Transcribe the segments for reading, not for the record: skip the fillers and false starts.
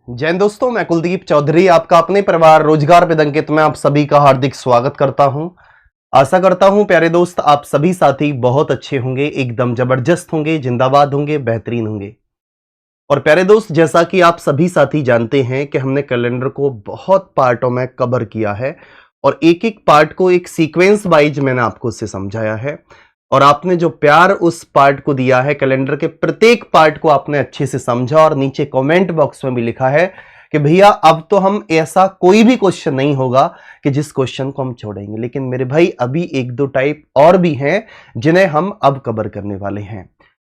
जैन दोस्तों, मैं कुलदीप चौधरी आपका अपने परिवार रोजगार पे अंकित में आप सभी का हार्दिक स्वागत करता हूं। आशा करता हूं प्यारे दोस्त आप सभी साथी बहुत अच्छे होंगे, एकदम जबरदस्त होंगे, जिंदाबाद होंगे, बेहतरीन होंगे। और प्यारे दोस्त, जैसा कि आप सभी साथी जानते हैं कि हमने कैलेंडर को बहुत पार्टों में कवर किया है और एक एक पार्ट को एक सीक्वेंस वाइज मैंने आपको उससे समझाया है। और आपने जो प्यार उस पार्ट को दिया है, कैलेंडर के प्रत्येक पार्ट को आपने अच्छे से समझा और नीचे कमेंट बॉक्स में भी लिखा है कि भैया अब तो हम ऐसा कोई भी क्वेश्चन नहीं होगा कि जिस क्वेश्चन को हम छोड़ेंगे। लेकिन मेरे भाई अभी एक दो टाइप और भी हैं जिन्हें हम अब कवर करने वाले हैं।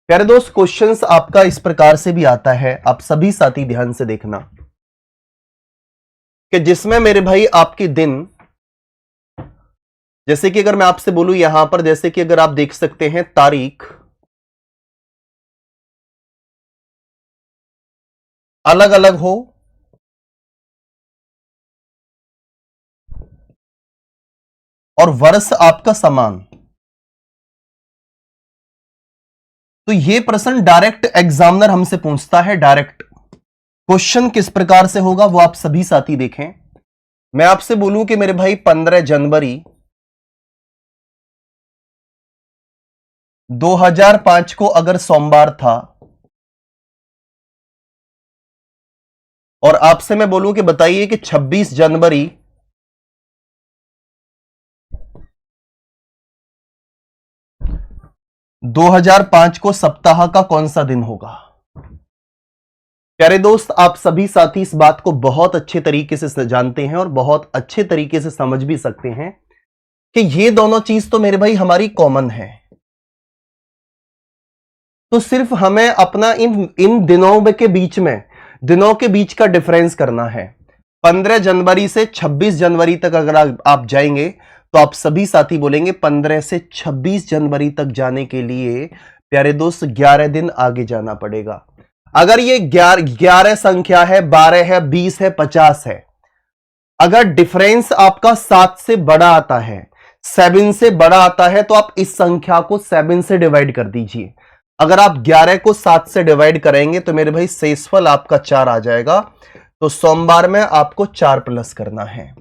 प्यारे दोस्त, क्वेश्चंस आपका इस प्रकार से भी आता है, आप सभी साथी ध्यान से देखना, कि जिसमें मेरे भाई आपके दिन, जैसे कि अगर मैं आपसे बोलूं यहां पर, जैसे कि अगर आप देख सकते हैं तारीख अलग अलग हो और वर्ष आपका समान, तो यह प्रश्न डायरेक्ट एग्जामिनर हमसे पूछता है। डायरेक्ट क्वेश्चन किस प्रकार से होगा वो आप सभी साथी देखें। मैं आपसे बोलूं कि मेरे भाई 15 जनवरी 2005 को अगर सोमवार था और आपसे मैं बोलूं कि बताइए कि 26 जनवरी 2005 को सप्ताह का कौन सा दिन होगा। प्यारे दोस्त, आप सभी साथी इस बात को बहुत अच्छे तरीके से जानते हैं और बहुत अच्छे तरीके से समझ भी सकते हैं कि ये दोनों चीज तो मेरे भाई हमारी कॉमन है। तो सिर्फ हमें अपना इन इन दिनों के बीच का डिफरेंस करना है। 15 जनवरी से 26 जनवरी तक अगर आप जाएंगे तो आप सभी साथी बोलेंगे 15 से 26 जनवरी तक जाने के लिए प्यारे दोस्त 11 दिन आगे जाना पड़ेगा। अगर ये 11 संख्या है, 12 है, 20 है, 50 है, अगर डिफरेंस आपका 7 से बड़ा आता है, 7 से बड़ा आता है, तो आप इस संख्या को 7 से डिवाइड कर दीजिए। अगर आप 11 को 7 से डिवाइड करेंगे तो मेरे भाई शेषफल आपका 4 आ जाएगा। तो सोमवार में आपको 4 प्लस करना है।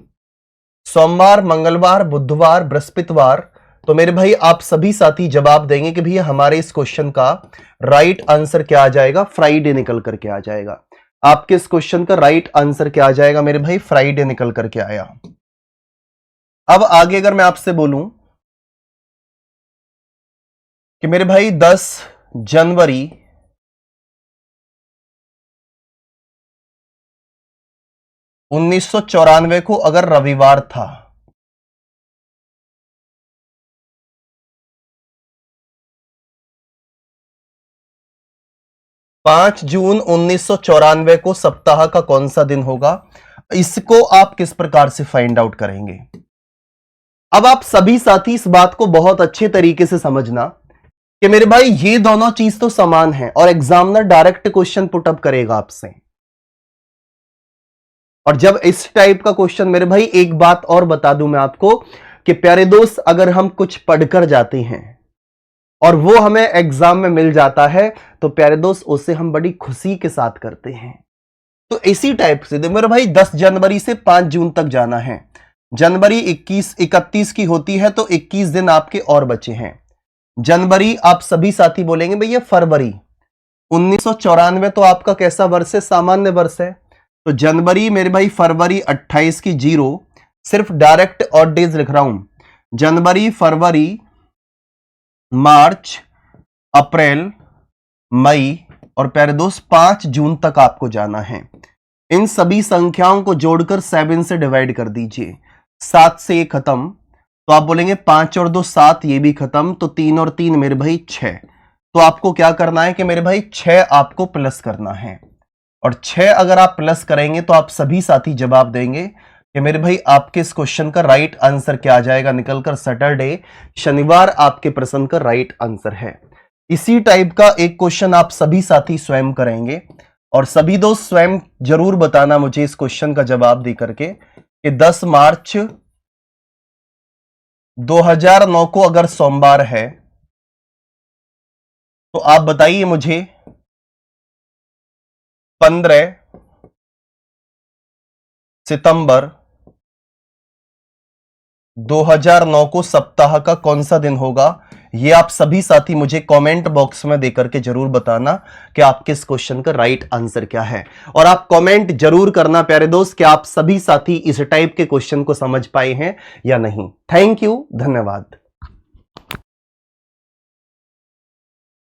सोमवार, मंगलवार, बुधवार, बृहस्पतिवार। तो मेरे भाई आप सभी साथी जवाब देंगे कि भैया हमारे इस क्वेश्चन का राइट आंसर क्या आ जाएगा, फ्राइडे निकल करके आ जाएगा। आपके इस क्वेश्चन का राइट आंसर क्या आ जाएगा मेरे भाई, फ्राइडे निकल करके आया। अब आगे अगर मैं आपसे बोलूं कि मेरे भाई 10 जनवरी 1994 को अगर रविवार था, 5 जून 1994 को सप्ताह का कौन सा दिन होगा, इसको आप किस प्रकार से फाइंड आउट करेंगे। अब आप सभी साथी इस बात को बहुत अच्छे तरीके से समझना कि मेरे भाई ये दोनों चीज तो समान है और एग्जामिनर डायरेक्ट क्वेश्चन पुटअप करेगा आपसे। और जब इस टाइप का क्वेश्चन, मेरे भाई एक बात और बता दूं मैं आपको कि प्यारे दोस्त, अगर हम कुछ पढ़कर जाते हैं और वो हमें एग्जाम में मिल जाता है तो प्यारे दोस्त उसे हम बड़ी खुशी के साथ करते हैं। तो इसी टाइप से मेरे भाई 10 जनवरी से 5 जून तक जाना है। जनवरी 31 की होती है तो 21 दिन आपके और बचे हैं। जनवरी आप सभी साथी बोलेंगे भैया फरवरी 1994 तो आपका कैसा वर्ष है, सामान्य वर्ष है। तो जनवरी मेरे भाई, फरवरी 28 की 0, सिर्फ डायरेक्ट और डेज लिख रहा हूं। जनवरी, फरवरी, मार्च, अप्रैल, मई और प्यारे दोस्त 5 जून तक आपको जाना है। इन सभी संख्याओं को जोड़कर 7 से डिवाइड कर दीजिए। 7 से ये खत्म तो आप बोलेंगे 5 और 2 7, ये भी खत्म, तो 3 और 3 मेरे भाई 6। तो आपको क्या करना है कि मेरे भाई 6 आपको प्लस करना है। और 6 अगर आप प्लस करेंगे तो आप सभी साथी जवाब देंगे कि मेरे भाई आपके इस क्वेश्चन का राइट आंसर क्या आ जाएगा निकलकर, सैटरडे, शनिवार आपके प्रश्न का राइट आंसर है। इसी टाइप का एक क्वेश्चन आप सभी साथी स्वयं करेंगे और सभी दोस्त स्वयं जरूर बताना मुझे इस क्वेश्चन का जवाब दे करके कि 10 मार्च 2009 को अगर सोमवार है तो आप बताइए मुझे 15 सितंबर 2009 को सप्ताह का कौन सा दिन होगा? ये आप सभी साथी मुझे कमेंट बॉक्स में देकर के जरूर बताना कि आपके इस क्वेश्चन का राइट आंसर क्या है। और आप कमेंट जरूर करना प्यारे दोस्त कि आप सभी साथी इस टाइप के क्वेश्चन को समझ पाए हैं या नहीं। थैंक यू, धन्यवाद।